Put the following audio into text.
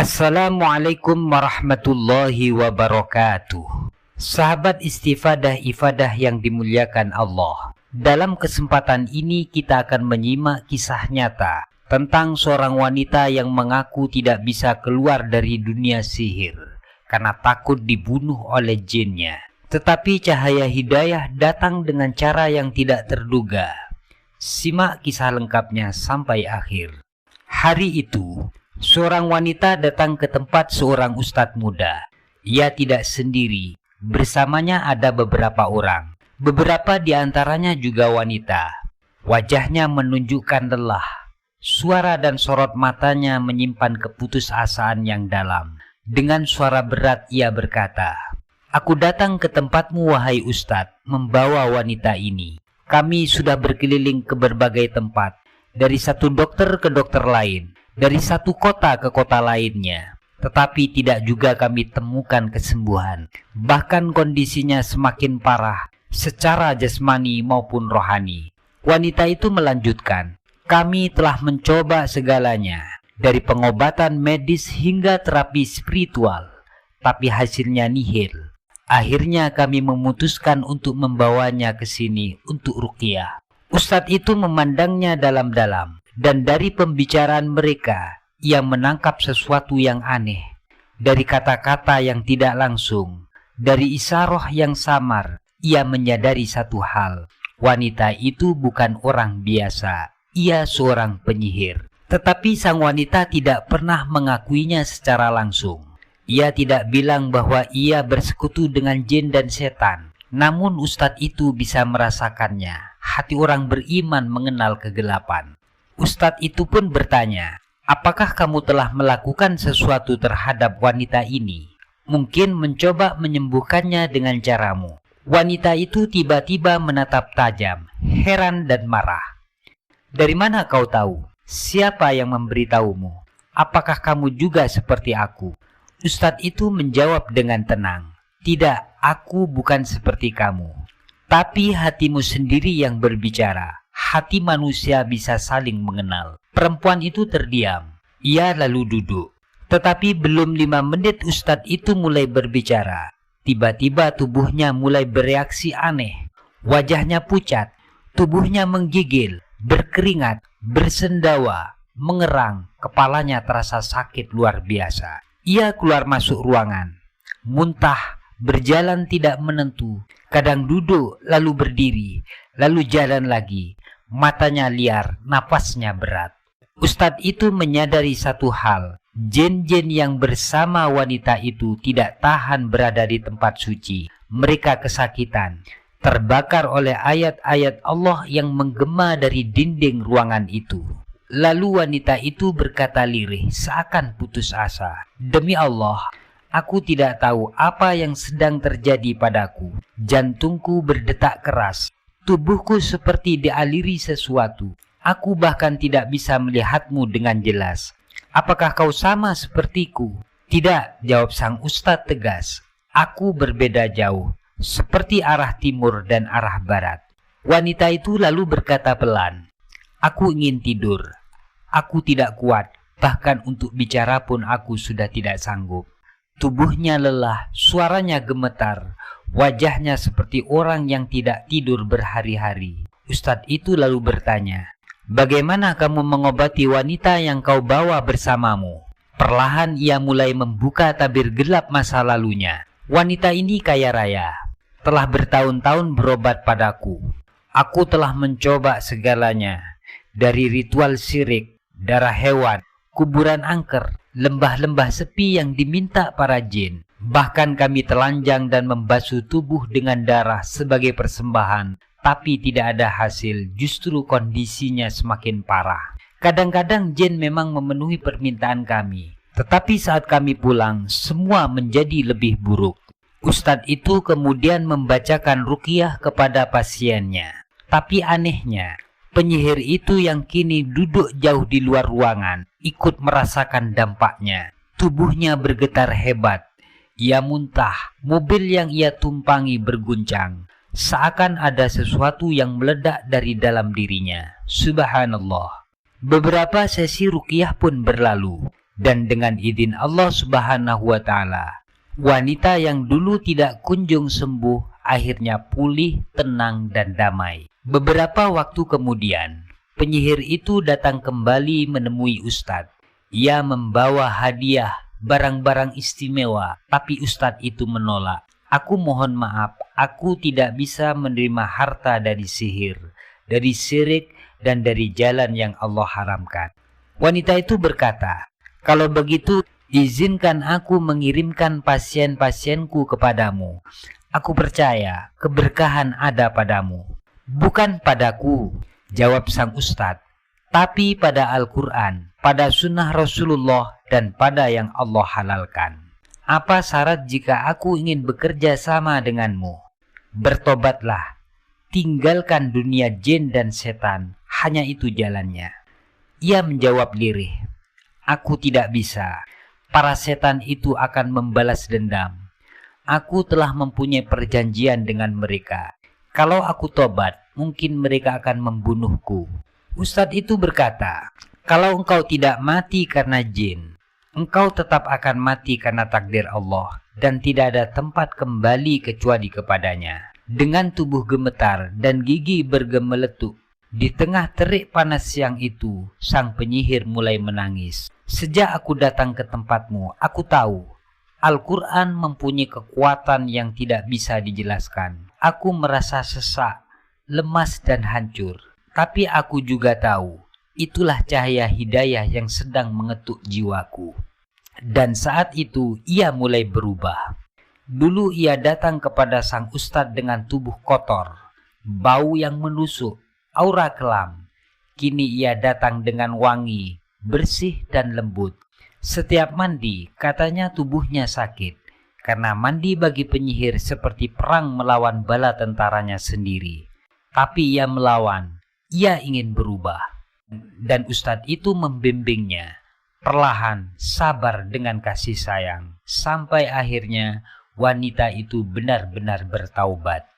Assalamualaikum warahmatullahi wabarakatuh. Sahabat istifadah yang dimuliakan Allah. Dalam kesempatan ini kita akan menyimak kisah nyata tentang seorang wanita yang mengaku tidak bisa keluar dari dunia sihir karena takut dibunuh oleh jinnya. Tetapi cahaya hidayah datang dengan cara yang tidak terduga. Simak kisah lengkapnya sampai akhir. Hari itu, seorang wanita datang ke tempat seorang ustadz muda. Ia tidak sendiri, bersamanya ada beberapa orang. Beberapa di antaranya juga wanita. Wajahnya menunjukkan lelah. Suara dan sorot matanya menyimpan keputusasaan yang dalam. Dengan suara berat ia berkata, "Aku datang ke tempatmu wahai ustadz, membawa wanita ini. Kami sudah berkeliling ke berbagai tempat, dari satu dokter ke dokter lain, dari satu kota ke kota lainnya, tetapi tidak juga kami temukan kesembuhan. Bahkan kondisinya semakin parah secara jasmani maupun rohani." Wanita itu melanjutkan, "Kami telah mencoba segalanya, dari pengobatan medis hingga terapi spiritual, tapi hasilnya nihil. Akhirnya kami memutuskan untuk membawanya ke sini untuk ruqyah." Ustadz itu memandangnya dalam-dalam. Dan dari pembicaraan mereka, ia menangkap sesuatu yang aneh. Dari kata-kata yang tidak langsung, dari isaroh yang samar, ia menyadari satu hal. Wanita itu bukan orang biasa, ia seorang penyihir. Tetapi sang wanita tidak pernah mengakuinya secara langsung. Ia tidak bilang bahwa ia bersekutu dengan jin dan setan. Namun ustadz itu bisa merasakannya. Hati orang beriman mengenal kegelapan. Ustadz itu pun bertanya, "Apakah kamu telah melakukan sesuatu terhadap wanita ini? Mungkin mencoba menyembuhkannya dengan caramu." Wanita itu tiba-tiba menatap tajam, heran dan marah. "Dari mana kau tahu? Siapa yang memberitahumu? Apakah kamu juga seperti aku?" Ustadz itu menjawab dengan tenang, "Tidak, aku bukan seperti kamu. Tapi hatimu sendiri yang berbicara. Hati manusia bisa saling mengenal." Perempuan itu terdiam. Ia lalu duduk. Tetapi belum 5 menit ustadz itu mulai berbicara. Tiba-tiba tubuhnya mulai bereaksi aneh. Wajahnya pucat, tubuhnya menggigil, berkeringat, bersendawa, mengerang, kepalanya terasa sakit luar biasa. Ia keluar masuk ruangan, muntah, berjalan tidak menentu, kadang duduk, lalu berdiri, lalu jalan lagi. Matanya liar, napasnya berat. Ustadz itu menyadari satu hal. Jin-jin yang bersama wanita itu tidak tahan berada di tempat suci. Mereka kesakitan, terbakar oleh ayat-ayat Allah yang menggema dari dinding ruangan itu. Lalu wanita itu berkata lirih, seakan putus asa, "Demi Allah, aku tidak tahu apa yang sedang terjadi padaku. Jantungku berdetak keras. Tubuhku seperti dialiri sesuatu. Aku bahkan tidak bisa melihatmu dengan jelas. Apakah kau sama sepertiku?" "Tidak," jawab sang ustadz tegas. "Aku berbeda jauh, seperti arah timur dan arah barat." Wanita itu lalu berkata pelan, "Aku ingin tidur. Aku tidak kuat, bahkan untuk bicara pun aku sudah tidak sanggup." Tubuhnya lelah, suaranya gemetar, wajahnya seperti orang yang tidak tidur berhari-hari. Ustadz itu lalu bertanya, "Bagaimana kamu mengobati wanita yang kau bawa bersamamu?" Perlahan ia mulai membuka tabir gelap masa lalunya. "Wanita ini kaya raya, telah bertahun-tahun berobat padaku. Aku telah mencoba segalanya, dari ritual syirik, darah hewan, kuburan angker, lembah-lembah sepi yang diminta para jin. Bahkan kami telanjang dan membasuh tubuh dengan darah sebagai persembahan, tapi tidak ada hasil, justru kondisinya semakin parah. Kadang-kadang jin memang memenuhi permintaan kami, tetapi saat kami pulang, semua menjadi lebih buruk." Ustadz itu kemudian membacakan ruqyah kepada pasiennya. Tapi anehnya, penyihir itu yang kini duduk jauh di luar ruangan, ikut merasakan dampaknya. Tubuhnya bergetar hebat. Ia muntah, mobil yang ia tumpangi berguncang. Seakan ada sesuatu yang meledak dari dalam dirinya. Subhanallah. Beberapa sesi ruqyah pun berlalu. Dan dengan izin Allah Subhanahu wa Ta'ala, wanita yang dulu tidak kunjung sembuh akhirnya pulih, tenang, dan damai. Beberapa waktu kemudian, penyihir itu datang kembali menemui Ustadz. Ia membawa hadiah, barang-barang istimewa, tapi Ustadz itu menolak. Aku mohon maaf, aku tidak bisa menerima harta dari sihir, dari syirik, dan dari jalan yang Allah haramkan. Wanita itu berkata, kalau begitu, izinkan aku mengirimkan pasien-pasienku kepadamu. Aku percaya keberkahan ada padamu. Bukan padaku, jawab sang ustadz, tapi pada Al-Quran, pada sunnah Rasulullah, dan pada yang Allah halalkan. Apa syarat jika aku ingin bekerja sama denganmu? Bertobatlah, tinggalkan dunia jin dan setan, hanya itu jalannya. Ia menjawab lirih, aku tidak bisa. Para setan itu akan membalas dendam. Aku telah mempunyai perjanjian dengan mereka. Kalau aku tobat, mungkin mereka akan membunuhku. Ustadz itu berkata, kalau engkau tidak mati karena jin, engkau tetap akan mati karena takdir Allah, dan tidak ada tempat kembali kecuali kepadanya. Dengan tubuh gemetar dan gigi bergemeletuk, di tengah terik panas siang itu, sang penyihir mulai menangis. Sejak aku datang ke tempatmu, aku tahu Al-Quran mempunyai kekuatan yang tidak bisa dijelaskan. Aku merasa sesak, lemas dan hancur. Tapi aku juga tahu, itulah cahaya hidayah yang sedang mengetuk jiwaku. Dan saat itu ia mulai berubah. Dulu ia datang kepada sang ustadz dengan tubuh kotor, bau yang menusuk, aura kelam. Kini ia datang dengan wangi, bersih dan lembut. Setiap mandi, katanya tubuhnya sakit, karena mandi bagi penyihir seperti perang melawan bala tentaranya sendiri. Tapi ia melawan, ia ingin berubah. Dan ustadz itu membimbingnya, perlahan, sabar dengan kasih sayang, sampai akhirnya wanita itu benar-benar bertaubat.